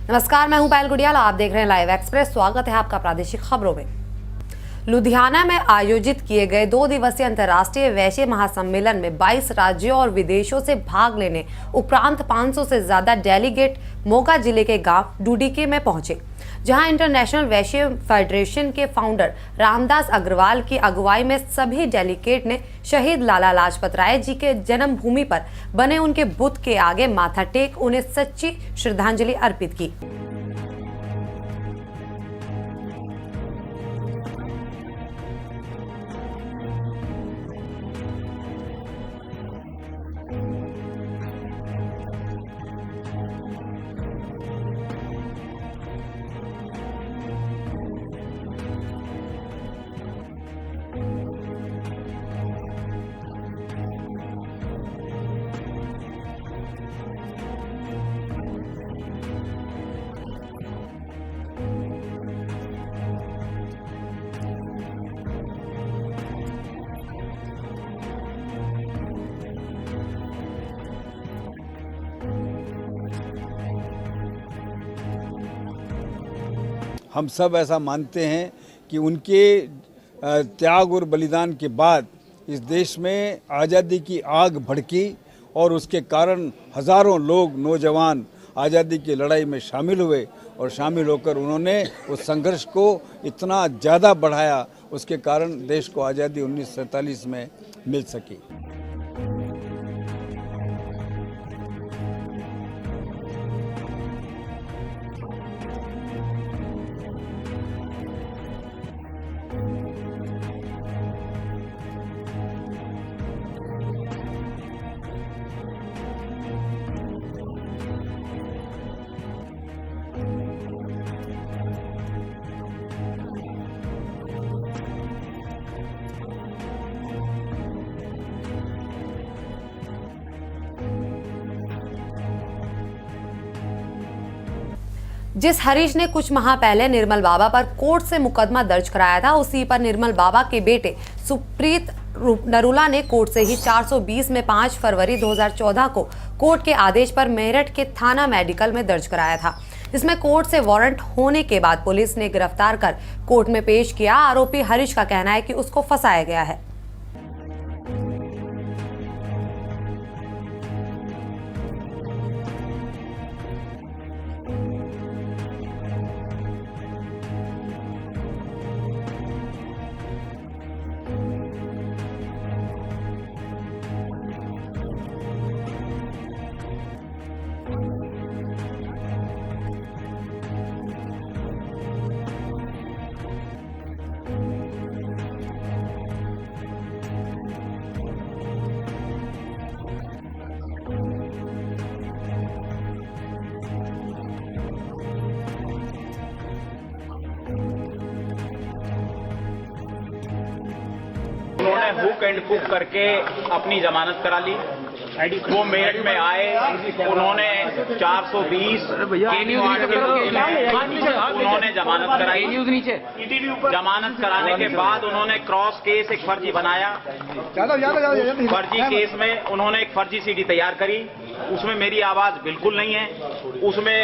नमस्कार, मैं हूं पायल गुड़ियाल। आप देख रहे हैं लाइव एक्सप्रेस। स्वागत है आपका प्रादेशिक खबरों में। लुधियाना में आयोजित किए गए 2 दिवसीय अंतर्राष्ट्रीय वैश्य महासम्मेलन में 22 राज्यों और विदेशों से भाग लेने उपरांत 500 से ज्यादा डेलीगेट मोगा जिले के गांव डूडीके में पहुंचे, जहां इंटरनेशनल वैश्य फेडरेशन के फाउंडर रामदास अग्रवाल की अगुवाई में सभी डेलीगेट ने शहीद लाला लाजपत राय जी के जन्मभूमि पर बने उनके बुत के आगे माथा टेक उन्हें सच्ची श्रद्धांजलि अर्पित की। हम सब ऐसा मानते हैं कि उनके त्याग और बलिदान के बाद इस देश में आज़ादी की आग भड़की और उसके कारण हज़ारों लोग नौजवान आज़ादी की लड़ाई में शामिल हुए और शामिल होकर उन्होंने उस संघर्ष को इतना ज़्यादा बढ़ाया, उसके कारण देश को आज़ादी 1947 में मिल सकी। जिस हरीश ने कुछ माह पहले निर्मल बाबा पर कोर्ट से मुकदमा दर्ज कराया था, उसी पर निर्मल बाबा के बेटे सुप्रीत नरूला ने कोर्ट से ही 420 में 5 फरवरी 2014 को कोर्ट के आदेश पर मेरठ के थाना मेडिकल में दर्ज कराया था, जिसमें कोर्ट से वारंट होने के बाद पुलिस ने गिरफ्तार कर कोर्ट में पेश किया। आरोपी हरीश का कहना है कि उसको फंसाया गया है। उन्होंने हुक एंड कुक करके अपनी जमानत करा ली। वो मेरठ में आए, उन्होंने 420 उन्होंने जमानत कराई। जमानत कराने के बाद उन्होंने क्रॉस केस एक फर्जी बनाया। फर्जी केस में उन्होंने एक फर्जी सीडी तैयार करी। उसमें मेरी आवाज बिल्कुल नहीं है। उसमें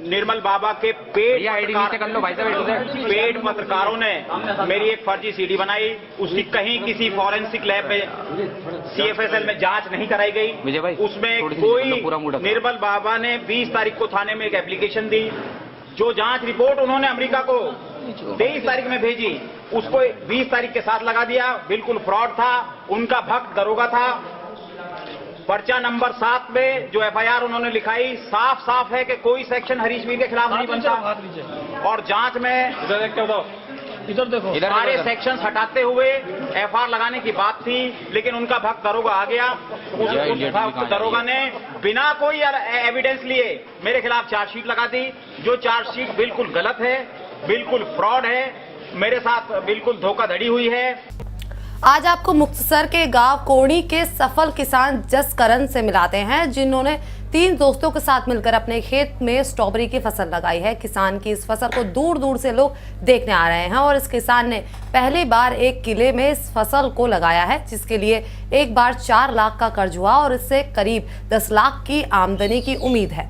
निर्मल बाबा के पेट पत्रकारों ने मेरी एक फर्जी सीडी बनाई। उसकी कहीं किसी फॉरेंसिक लैब में CFSL में जांच नहीं कराई गई। उसमें कोई निर्मल बाबा ने 20 तारीख को थाने में एक एप्लीकेशन दी। जो जांच रिपोर्ट उन्होंने अमेरिका को 23 तारीख में भेजी, उसको 20 तारीख के साथ लगा दिया। बिल्कुल फ्रॉड था। उनका भक्त दरोगा था। पर्चा नंबर 7 में जो FIR उन्होंने लिखाई, साफ साफ है कि कोई सेक्शन हरीश मीर के खिलाफ नहीं बनता। और जांच में सारे सेक्शंस हटाते हुए FIR लगाने की बात थी, लेकिन उनका भक्त दरोगा आ गया। उस दरोगा ने बिना कोई एविडेंस लिए मेरे खिलाफ चार्जशीट लगा दी, जो चार्जशीट बिल्कुल गलत है, बिल्कुल फ्रॉड है, मेरे साथ बिल्कुल धोखाधड़ी हुई है। आज आपको मुक्तसर के गांव कोणी के सफल किसान जसकरण से मिलाते हैं, जिन्होंने 3 दोस्तों के साथ मिलकर अपने खेत में स्ट्रॉबेरी की फसल लगाई है। किसान की इस फसल को दूर दूर से लोग देखने आ रहे हैं और इस किसान ने पहली बार एक किले में इस फसल को लगाया है, जिसके लिए एक बार 4 लाख का कर्ज हुआ और इससे करीब 10 लाख की आमदनी की उम्मीद है।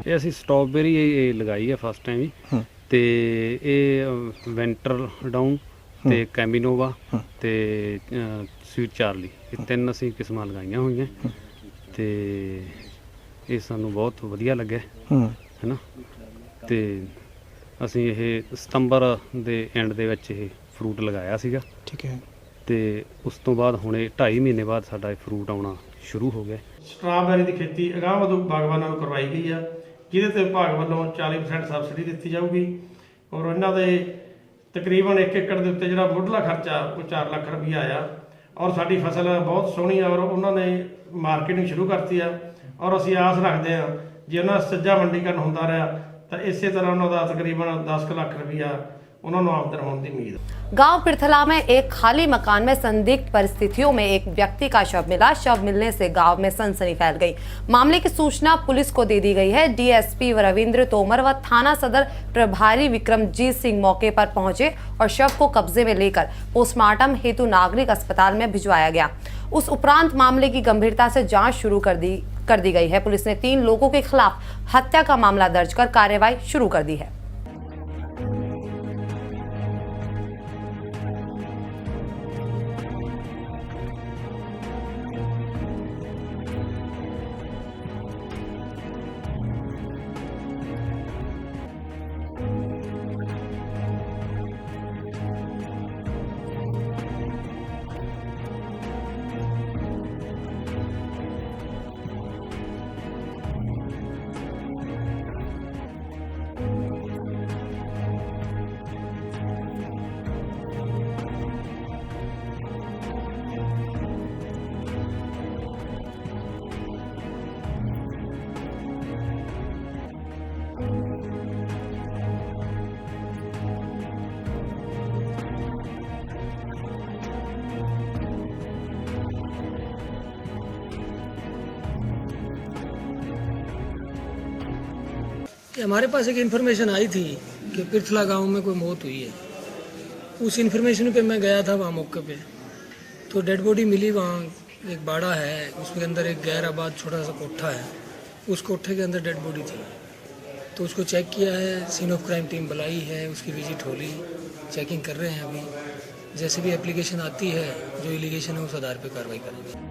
ਇਹ ਅਸੀਂ ਸਟ੍ਰਾਬੇਰੀ ਇਹ ਲਗਾਈ ਹੈ ਫਸਟ ਟਾਈਮ ਹੀ ਤੇ ਇਹ ਵੈਂਟਰ ਡਾਊਨ ਤੇ ਕੈਂਬੀਨੋਵਾ ਤੇ ਸਵੀਟ ਚਾਰਲੀ ਇਹ 3 ਅਸੀਂ ਕਿਸਮਾਂ ਲਗਾਈਆਂ ਹੋਈਆਂ ਤੇ ਇਹ ਸਾਨੂੰ ਬਹੁਤ ਵਧੀਆ ਲੱਗਿਆ ਹੈ ਨਾ। ਤੇ ਅਸੀਂ ਇਹ ਸਤੰਬਰ ਦੇ ਐਂਡ ਦੇ ਵਿੱਚ ਇਹ ਫਰੂਟ ਲਗਾਇਆ ਸੀਗਾ। ਠੀਕ ਹੈ। ਤੇ ਉਸ ਤੋਂ ਬਾਅਦ ਹੁਣ ਇਹ 2.5 ਮਹੀਨੇ ਬਾਅਦ ਸਾਡਾ ਇਹ ਫਰੂਟ ਆਉਣਾ ਸ਼ੁਰੂ ਹੋ ਗਿਆ। ਸਟ੍ਰਾਬੇਰੀ ਦੀ ਖੇਤੀ ਅਗਾਂਹ ਵਧੂ ਬਾਗਬਾਨਾਂ ਨੂੰ ਕਰਵਾਈ ਗਈ ਆ, ਜਿਹਦੇ ਤੇ ਵਿਭਾਗ ਵੱਲੋਂ 40% ਸਬਸਿਡੀ ਦਿੱਤੀ ਜਾਊਗੀ ਔਰ ਇਹਨਾਂ ਦੇ ਤਕਰੀਬਨ 1 ਏਕੜ ਦੇ ਉੱਤੇ ਜਿਹੜਾ ਮੁੱਢਲਾ ਖਰਚਾ ਉਹ 4 ਲੱਖ ਰੁਪਈਆ ਆਇਆ ਔਰ ਸਾਡੀ ਫਸਲ ਬਹੁਤ ਸੋਹਣੀ ਆ ਔਰ ਉਹਨਾਂ ਨੇ ਮਾਰਕੀਟਿੰਗ ਸ਼ੁਰੂ ਕਰਤੀ ਆ ਔਰ ਅਸੀਂ ਆਸ ਰੱਖਦੇ ਹਾਂ ਜੇ ਉਹਨਾਂ ਦਾ ਸੱਜਾ ਮੰਡੀਕਰਨ ਹੁੰਦਾ ਰਿਹਾ ਤਾਂ ਇਸੇ तरह ਉਹਨਾਂ ਦਾ तकरीबन 10 लाख रुपया उन्होंने आमदन होने की उम्मीद। गांव पिरथला में एक खाली मकान में संदिग्ध परिस्थितियों में एक व्यक्ति का शव मिला। शव मिलने से गांव में सनसनी फैल गई। मामले की सूचना पुलिस को दे दी गई है। डीएसपी रविंद्र तोमर व थाना सदर प्रभारी विक्रमजीत सिंह मौके पर पहुंचे और शव को कब्जे में लेकर पोस्टमार्टम हेतु नागरिक अस्पताल में भिजवाया गया। उस उपरांत मामले की गंभीरता से जाँच शुरू कर दी गई है। पुलिस ने 3 लोगों के खिलाफ हत्या का मामला दर्ज कर कार्रवाई शुरू कर दी है। हमारे पास एक इन्फॉर्मेशन आई थी कि पिरथला गांव में कोई मौत हुई है। उस इन्फॉर्मेशन पे मैं गया था वहाँ मौके पे, तो डेड बॉडी मिली। वहाँ एक बाड़ा है, उसके अंदर एक गैर आबाद छोटा सा कोठा है, उस कोठे के अंदर डेड बॉडी थी। तो उसको चेक किया है, सीन ऑफ क्राइम टीम बुलाई है, उसकी विजिट हो ली, चेकिंग कर रहे हैं अभी। जैसे भी एप्लीकेशन आती है, जो एलिगेशन है उस आधार पर कार्रवाई करेंगे।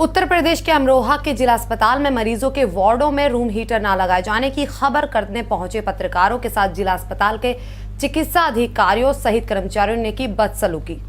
उत्तर प्रदेश के अमरोहा के जिला अस्पताल में मरीजों के वार्डों में रूम हीटर न लगाए जाने की खबर करने पहुंचे पत्रकारों के साथ जिला अस्पताल के चिकित्सा अधिकारियों सहित कर्मचारियों ने की बदसलूकी।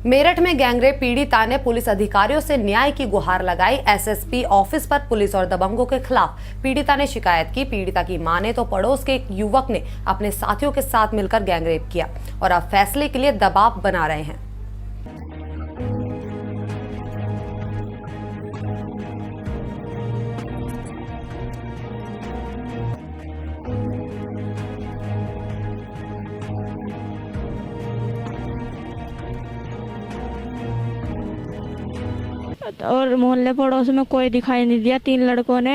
मेरठ में गैंगरेप पीड़िता ने पुलिस अधिकारियों से न्याय की गुहार लगाई। एसएसपी ऑफिस पर पुलिस और दबंगों के खिलाफ पीड़िता ने शिकायत की। पीड़िता की माने तो पड़ोस के एक युवक ने अपने साथियों के साथ मिलकर गैंगरेप किया और अब फैसले के लिए दबाव बना रहे हैं। और मोहल्ले पड़ोस में कोई दिखाई नहीं दिया। 3 लड़कों ने,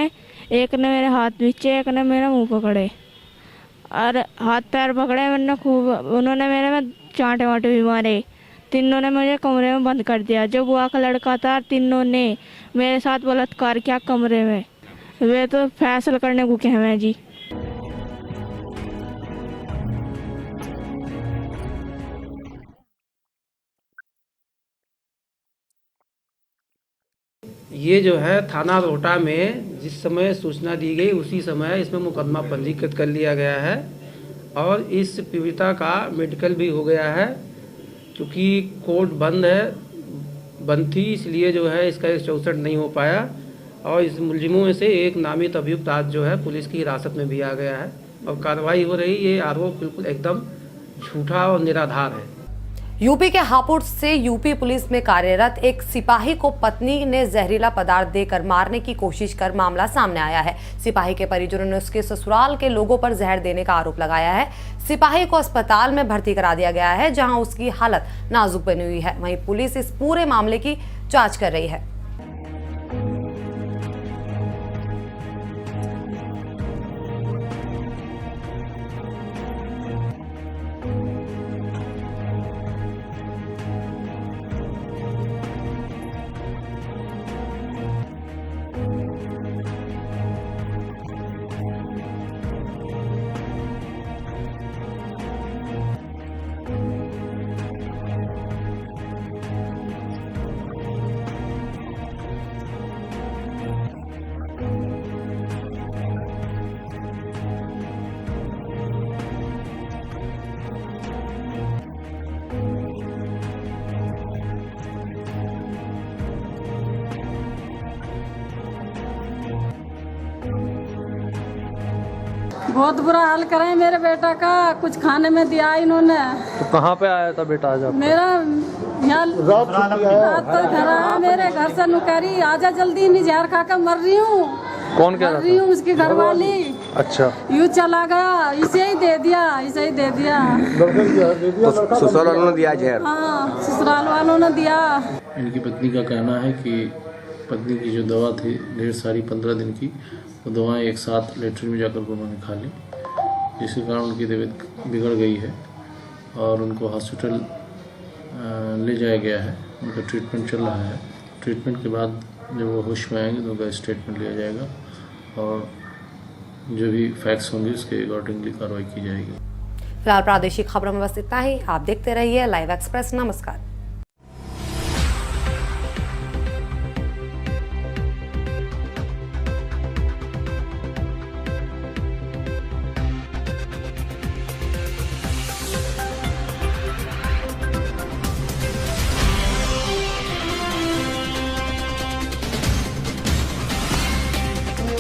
एक ने मेरे हाथ पीछे, एक ने मेरा मुंह पकड़े और हाथ पैर पकड़े। मैंने खूब, उन्होंने मेरे में चांटे वाटे भी मारे। तीनों ने मुझे कमरे में बंद कर दिया। जो बुआ का लड़का था, तीनों ने मेरे साथ बलात्कार किया कमरे में। वे तो फैसला करने को कहे हैं जी। ये जो है थाना रोहटा में जिस समय सूचना दी गई उसी समय इसमें मुकदमा पंजीकृत कर लिया गया है और इस पीड़िता का मेडिकल भी हो गया है। क्योंकि कोर्ट बंद है, बंद थी, इसलिए जो है इसका 164 नहीं हो पाया। और इस मुलजिमों में से एक नामित अभियुक्त आज जो है पुलिस की हिरासत में भी आ गया है और कार्रवाई हो रही। ये आरोप बिल्कुल एकदम झूठा और निराधार है। यूपी के हापुड़ से यूपी पुलिस में कार्यरत एक सिपाही को पत्नी ने जहरीला पदार्थ देकर मारने की कोशिश कर मामला सामने आया है। सिपाही के परिजनों ने उसके ससुराल के लोगों पर जहर देने का आरोप लगाया है। सिपाही को अस्पताल में भर्ती करा दिया गया है, जहां उसकी हालत नाजुक बनी हुई है। वहीं पुलिस इस पूरे मामले की जांच कर रही है। बहुत बुरा हाल करे मेरे बेटा का, कुछ खाने में दिया इन्होंने। तो कहाँ पे आया था बेटा आज आपका? मेरा यहाँ रात को घर आया, मेरे घर से नुकरी आजा जल्दी, नहीं जहर खा कर मर रही हूँ। कौन कह रहा था? मर रही हूँ, उसकी घरवाली। अच्छा, यूँ चला गया, इसे ही दे दिया, इसे ही दे दिया। तो ससुराल वालों ने दिया जहर? हाँ, ससुराल वालों ने दिया। इनकी पत्नी का कहना है कि पत्नी की जो दवा थी ढेर सारी 15 दिन की, वो दवाएं एक साथ लेटरिन में जाकर उन्होंने खा ली, जिसके कारण उनकी तबीयत बिगड़ गई है और उनको हॉस्पिटल ले जाया गया है। उनका ट्रीटमेंट चल रहा है। ट्रीटमेंट के बाद जब वो होश में आएंगे तो उनका स्टेटमेंट लिया जाएगा और जो भी फैक्ट्स होंगे उसके अकॉर्डिंगली कार्रवाई की जाएगी। फिलहाल प्रादेशिक खबरों में बस इतना ही। आप देखते रहिए लाइव एक्सप्रेस। नमस्कार।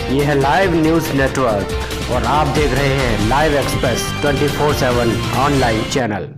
ये है लाइव न्यूज नेटवर्क और आप देख रहे हैं लाइव एक्सप्रेस 24/7 ऑनलाइन चैनल।